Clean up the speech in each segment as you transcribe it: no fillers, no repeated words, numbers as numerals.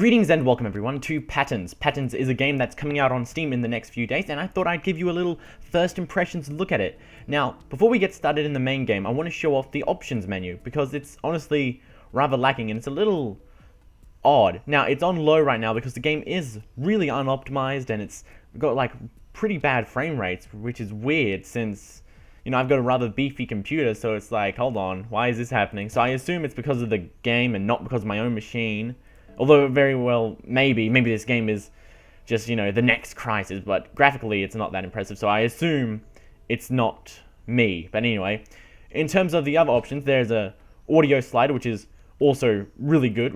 Greetings and welcome everyone to Patterns. Patterns is a game that's coming out on Steam in the next few days, and I thought I'd give you a little first impressions look at it. Now, before we get started in the main game, I want to show off the options menu, because it's honestly rather lacking and it's a little odd. Now, it's on low right now because the game is really unoptimized and it's got like pretty bad frame rates, which is weird since, you know, I've got a rather beefy computer, so it's like, hold on, why is this happening? So I assume it's because of the game and not because of my own machine. Although very well, maybe this game is just, you know, the next Crysis, but graphically it's not that impressive, so I assume it's not me. But anyway, in terms of the other options, there's a audio slider, which is also really good,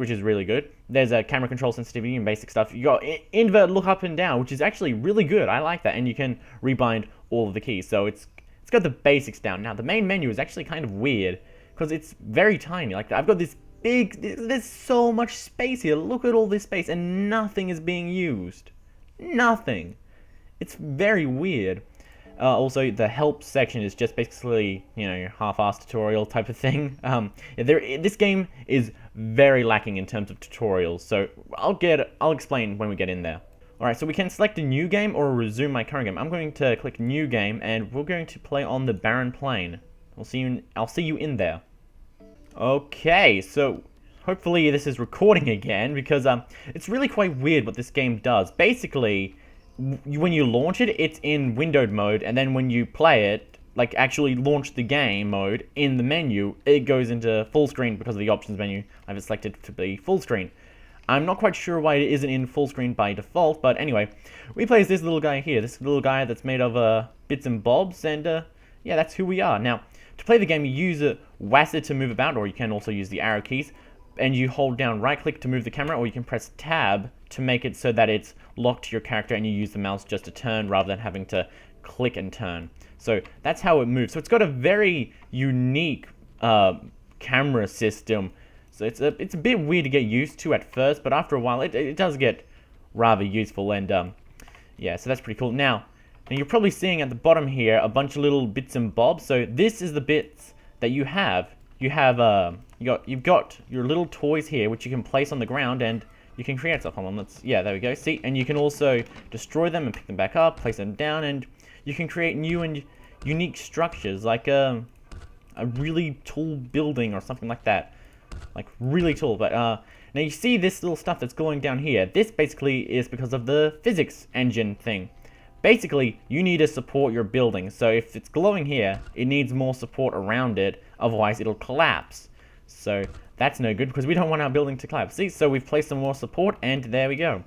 There's a camera control sensitivity and basic stuff. You got invert look up and down, which is actually really good. I like that, and you can rebind all of the keys, so it's got the basics down. Now, the main menu is actually kind of weird, because it's very tiny. Like, I've got this there's so much space here. Look at all this space, and nothing is being used. Nothing. It's very weird. Also, the help section is just basically, you know, your half-assed tutorial type of thing. This game is very lacking in terms of tutorials, so I'll explain when we get in there. Alright, so we can select a new game or resume my current game. I'm going to click new game, and we're going to play on the barren plain. I'll see you in there. Okay, so hopefully this is recording again, because it's really quite weird what this game does. Basically, when you launch it, it's in windowed mode, and then when you play it, like actually launch the game mode in the menu, it goes into full screen because of the options menu. I've selected to be full screen. I'm not quite sure why it isn't in full screen by default, but anyway, we play as this little guy here, this little guy that's made of bits and bobs, and yeah, that's who we are. Now, to play the game, you use WASD to move about, or you can also use the arrow keys, and you hold down right click to move the camera, or you can press tab to make it so that it's locked to your character and you use the mouse just to turn rather than having to click and turn. So that's how it moves. So it's got a very unique camera system. So it's a bit weird to get used to at first, but after a while it does get rather useful, and yeah, so that's pretty cool. Now, and you're probably seeing at the bottom here a bunch of little bits and bobs. So this is the bits that you have. You've got your little toys here, which you can place on the ground, and you can create stuff on them. Yeah, there we go. See, and you can also destroy them and pick them back up, place them down, and you can create new and unique structures, like a really tall building or something like that. Like really tall. But now you see this little stuff that's going down here. This basically is because of the physics engine thing. Basically, you need to support your building, so if it's glowing here, it needs more support around it, otherwise it'll collapse. So that's no good, because we don't want our building to collapse. See, so we've placed some more support, and there we go.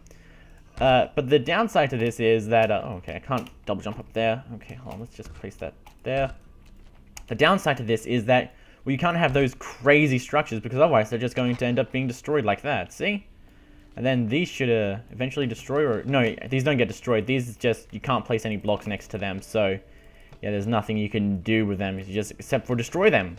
But the downside to this is that, oh, okay, I can't double jump up there. Okay, hold on, let's just place that there. The downside to this is that, well, you can't have those crazy structures, because otherwise they're just going to end up being destroyed like that, see? And then these should eventually destroy, or no, these don't get destroyed. These just, you can't place any blocks next to them. So yeah, there's nothing you can do with them except for destroy them.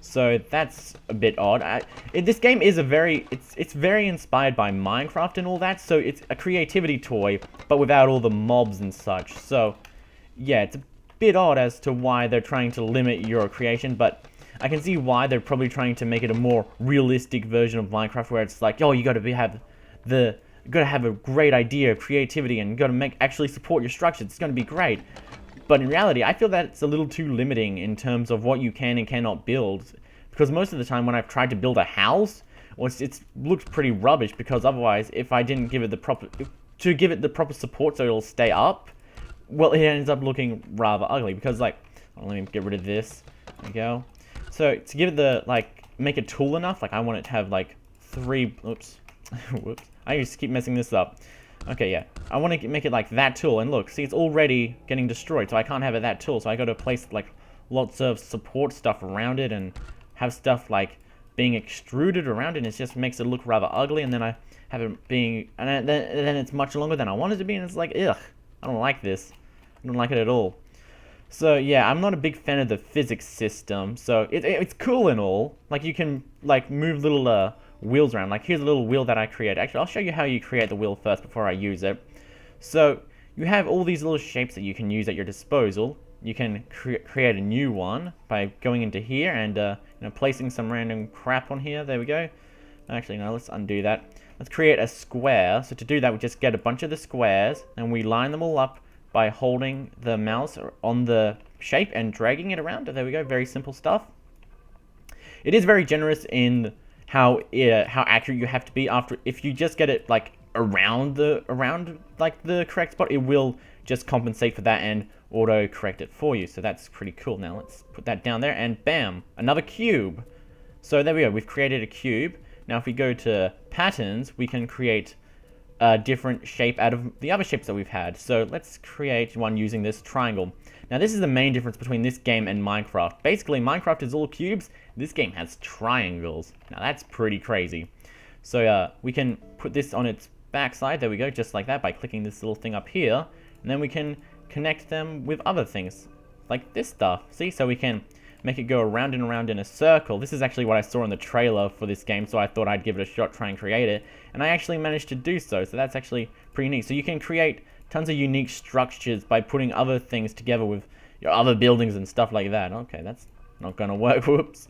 So that's a bit odd. This game is it's very inspired by Minecraft and all that. So it's a creativity toy, but without all the mobs and such. So yeah, it's a bit odd as to why they're trying to limit your creation, but I can see why they're probably trying to make it a more realistic version of Minecraft, where it's like, oh, you gotta have a great idea, creativity, and you gotta actually support your structures. It's gonna be great. But in reality, I feel that it's a little too limiting in terms of what you can and cannot build. Because most of the time when I've tried to build a house, well, it's looked pretty rubbish, because otherwise, if I didn't give it the proper support so it'll stay up, well, it ends up looking rather ugly. Because, like, let me get rid of this. There we go. So to give it make it tall enough, like I want it to have like 3, oops, whoops, I just keep messing this up. Okay, yeah, I want to make it like that tall, and look, see, it's already getting destroyed, so I can't have it that tall, so I got to place like lots of support stuff around it, and have stuff like being extruded around it, and it just makes it look rather ugly, and then I have it being, and then it's much longer than I want it to be, and it's like, ugh, I don't like this, I don't like it at all. So yeah, I'm not a big fan of the physics system. So it's cool and all. Like, you can like move little wheels around. Like, here's a little wheel that I create. Actually, I'll show you how you create the wheel first before I use it. So you have all these little shapes that you can use at your disposal. You can create a new one by going into here and you know, placing some random crap on here. There we go. Actually, no, let's undo that. let's create a square. So to do that, we just get a bunch of the squares and we line them all up by holding the mouse on the shape and dragging it around. There we go, very simple stuff. It is very generous in how accurate you have to be after. If you just get it like around like the correct spot, it will just compensate for that and auto correct it for you. So that's pretty cool. Now let's put that down there and bam, another cube. So there we go, we've created a cube. Now if we go to patterns, we can create a different shape out of the other shapes that we've had. So let's create one using this triangle. Now this is the main difference between this game and Minecraft. Basically Minecraft is all cubes, this game has triangles. Now that's pretty crazy. So we can put this on its backside, there we go, just like that, by clicking this little thing up here. And then we can connect them with other things, like this stuff. See, so we can make it go around and around in a circle. This is actually what I saw in the trailer for this game, so I thought I'd give it a shot, try and create it. And I actually managed to do so, so that's actually pretty neat. So you can create tons of unique structures by putting other things together with your other buildings and stuff like that. Okay, that's not gonna work, whoops.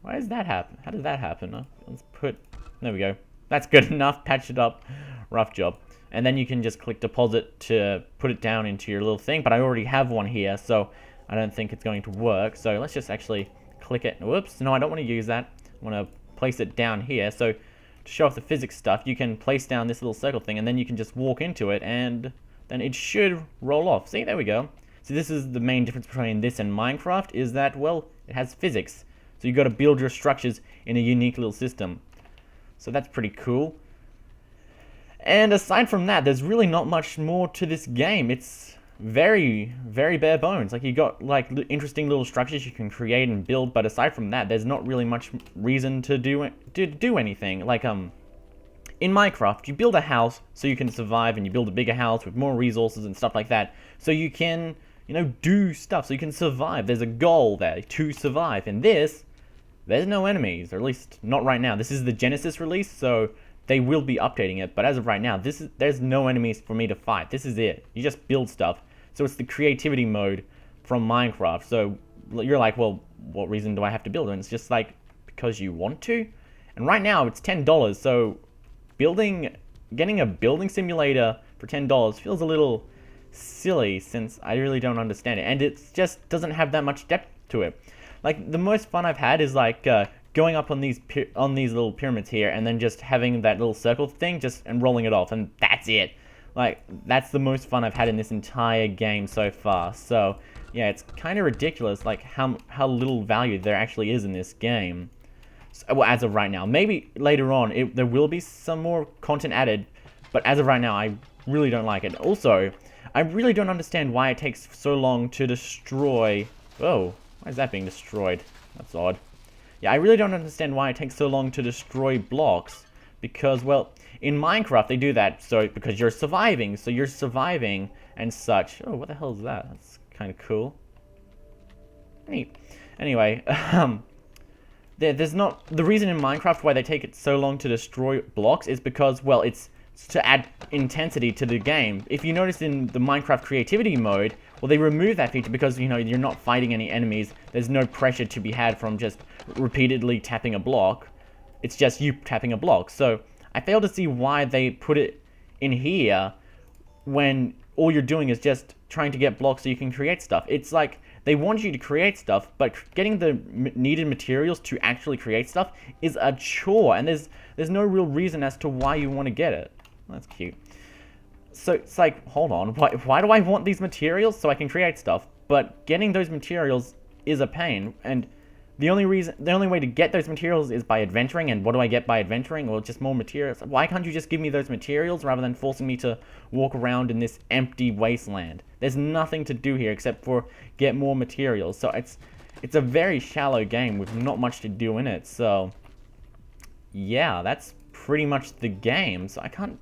Why does that happen? How did that happen? Let's put, there we go. That's good enough, patch it up, rough job. And then you can just click deposit to put it down into your little thing, but I already have one here, so I don't think it's going to work. So let's just actually click it. Whoops, no, I don't want to use that. I want to place it down here. So to show off the physics stuff, you can place down this little circle thing, and then you can just walk into it, and then it should roll off. See, there we go. So this is the main difference between this and Minecraft, is that, well, it has physics. So you've got to build your structures in a unique little system. So that's pretty cool. And aside from that, there's really not much more to this game. It's very, very bare bones. Like, you got like interesting little structures you can create and build, but aside from that, there's not really much reason to do anything. Like in Minecraft, you build a house so you can survive, and you build a bigger house with more resources and stuff like that, so you can, you know, do stuff so you can survive. There's a goal there to survive. In this, there's no enemies, or at least not right now. This is the Genesis release, so they will be updating it, but as of right now, there's no enemies for me to fight. This is it. You just build stuff. So it's the creativity mode from Minecraft. So you're like, well, what reason do I have to build? And it's just like, because you want to? And right now, it's $10, so getting a building simulator for $10 feels a little silly, since I really don't understand it. And it just doesn't have that much depth to it. Like, the most fun I've had is like, going up on these little pyramids here, and then just having that little circle thing and rolling it off, and that's it. Like, that's the most fun I've had in this entire game so far. So yeah, it's kind of ridiculous, like how little value there actually is in this game. So, well, as of right now, maybe later on there will be some more content added, but as of right now, I really don't like it. Also, I really don't understand why it takes so long to destroy. Oh, why is that being destroyed? That's odd. Yeah, I really don't understand why it takes so long to destroy blocks, because, well, in Minecraft they do that because you're surviving, and such. Oh, what the hell is that? That's kind of cool. Neat. Anyway, there's not, the reason in Minecraft why they take it so long to destroy blocks is because, well, it's to add intensity to the game. If you notice in the Minecraft creativity mode, well, they remove that feature because, you know, you're not fighting any enemies. There's no pressure to be had from just repeatedly tapping a block. It's just you tapping a block. So I fail to see why they put it in here when all you're doing is just trying to get blocks so you can create stuff. It's like they want you to create stuff, but getting the needed materials to actually create stuff is a chore, and there's no real reason as to why you want to get it. That's cute. So it's like, hold on, why do I want these materials? So I can create stuff, but getting those materials is a pain, and the only way to get those materials is by adventuring. And what do I get by adventuring? Well, just more materials. Why can't you just give me those materials rather than forcing me to walk around in this empty wasteland? There's nothing to do here except for get more materials. So it's a very shallow game with not much to do in it. So yeah, that's pretty much the game. So I'm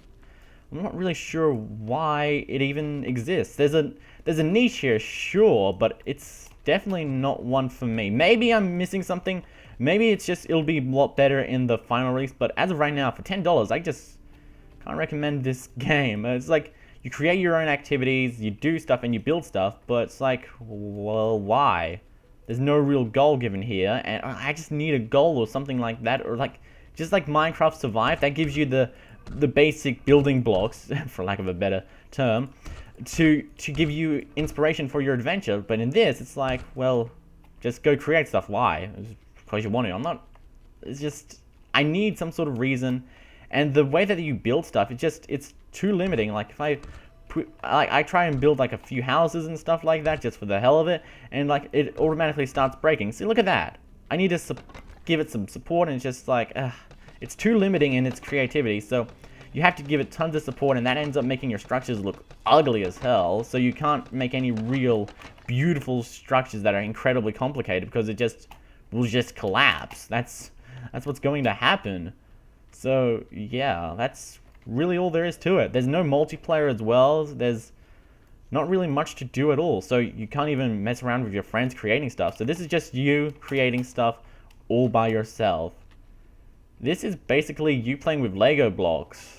not really sure why it even exists. There's a niche here, sure, but it's definitely not one for me. Maybe I'm missing something. Maybe it'll be a lot better in the final release, but as of right now, for $10, I just can't recommend this game. It's like, you create your own activities, you do stuff, and you build stuff, but it's like, well, why? There's no real goal given here, and I just need a goal or something like that, or like, just like Minecraft Survive, that gives you the the basic building blocks, for lack of a better term, to give you inspiration for your adventure. But in this, it's like, well, just go create stuff. Why? Because you want to. I'm not. It's just I need some sort of reason, and the way that you build stuff, it's too limiting. Like if I try and build like a few houses and stuff like that just for the hell of it, and like it automatically starts breaking. See, look at that. I need to give it some support, and it's just like, it's too limiting in its creativity. So you have to give it tons of support, and that ends up making your structures look ugly as hell. So you can't make any real beautiful structures that are incredibly complicated because it will just collapse. That's what's going to happen. So yeah, that's really all there is to it. There's no multiplayer as well. There's not really much to do at all. So you can't even mess around with your friends creating stuff. So this is just you creating stuff all by yourself. This is basically you playing with Lego blocks,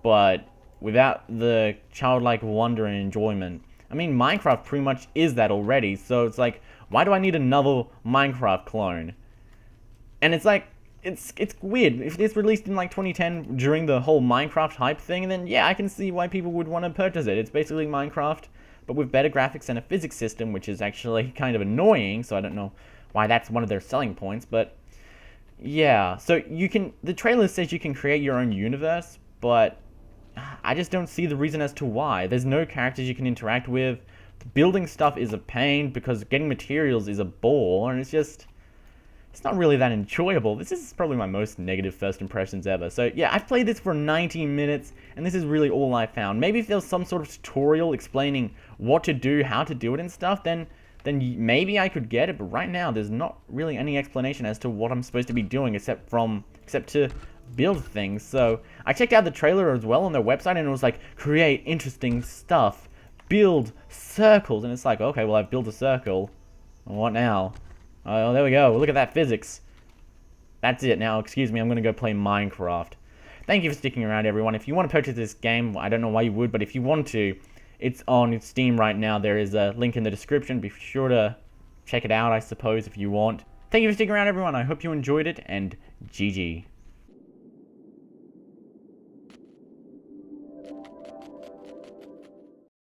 but without the childlike wonder and enjoyment. I mean, Minecraft pretty much is that already. So it's like, why do I need another Minecraft clone? And it's like, it's weird. If this released in like 2010 during the whole Minecraft hype thing, then yeah, I can see why people would want to purchase it. It's basically Minecraft, but with better graphics and a physics system, which is actually kind of annoying, so I don't know why that's one of their selling points, but yeah. So the trailer says you can create your own universe, but I just don't see the reason as to why. There's no characters you can interact with. Building stuff is a pain because getting materials is a bore, and it's not really that enjoyable. This is probably my most negative first impressions ever. So yeah, I've played this for 90 minutes, and this is really all I found. Maybe if there was some sort of tutorial explaining what to do, how to do it and stuff, then maybe I could get it. But right now, there's not really any explanation as to what I'm supposed to be doing except to build things. So I checked out the trailer as well on their website, and it was like, create interesting stuff, build circles, and it's like, okay, well, I've built a circle. What now? Oh, there we go. Look at that physics. That's it. Now, excuse me, I'm going to go play Minecraft. Thank you for sticking around, everyone. If you want to purchase this game, I don't know why you would, but if you want to, it's on Steam right now. There is a link in the description. Be sure to check it out, I suppose, if you want. Thank you for sticking around, everyone. I hope you enjoyed it, and GG.